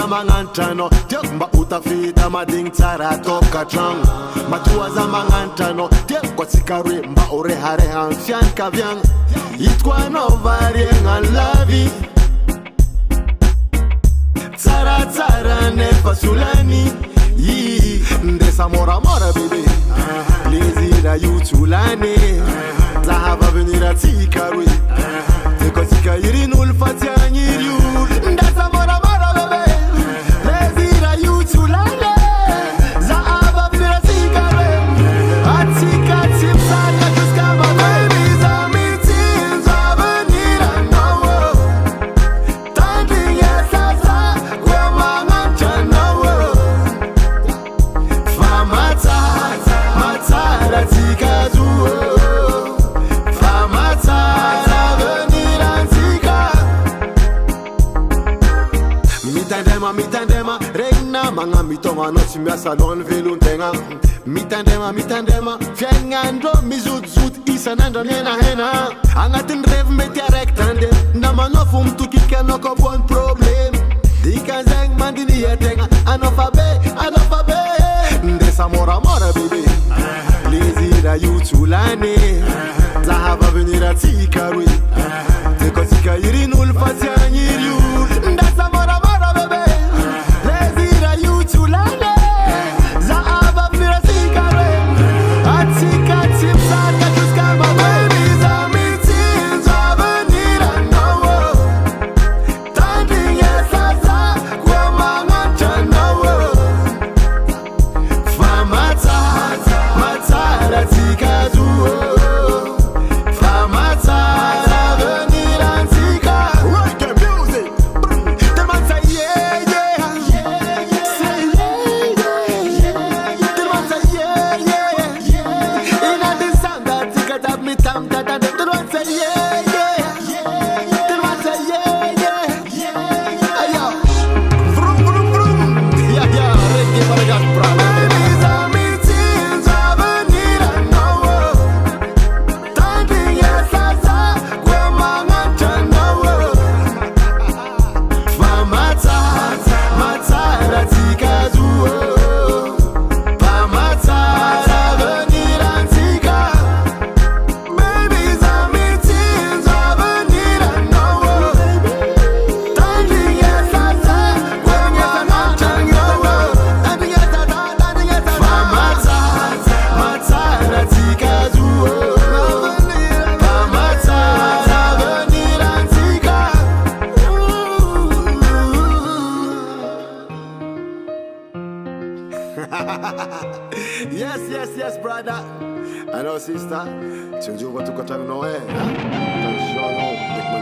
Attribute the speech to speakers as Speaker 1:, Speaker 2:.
Speaker 1: Mangantano, tiak ba utafita mading tsara toka trang. Matua za mangantano, tiak kwa tsikari mba urehare hanfian kavyang. Itkwa no variengan lavi. Tsara tsara nefa sulani. Yi, ndesa mora mora baby. Lizira yutulane. Zahava venira tsikari. Teko tsikayiri nulfatia nyiriu. Ndesa mora mora baby. Mitandema, regna manga mitoma no simya salon veluntenga. Mitandema, fiangando mizut isanando nena hena. Angatin rev metia rectande, nama fum tu kika no ko bon problem. Dika zeng mandini yetenga, anofabe. Ndesa mora baby. Lizira yutulane, zahava venira tikaru. Teko tika yiri nulfatia nyiriu. Ndesa mora baby. Lezira yutulane, zahava venira tikaru. Atika tipsa katuska ma baby. Zamitin zavenira no. Tanding yesasa kwa manganta no. Famata matara tikazuo. Yes, brother. I know, sister. Tunjua tukutana nawe. Huh?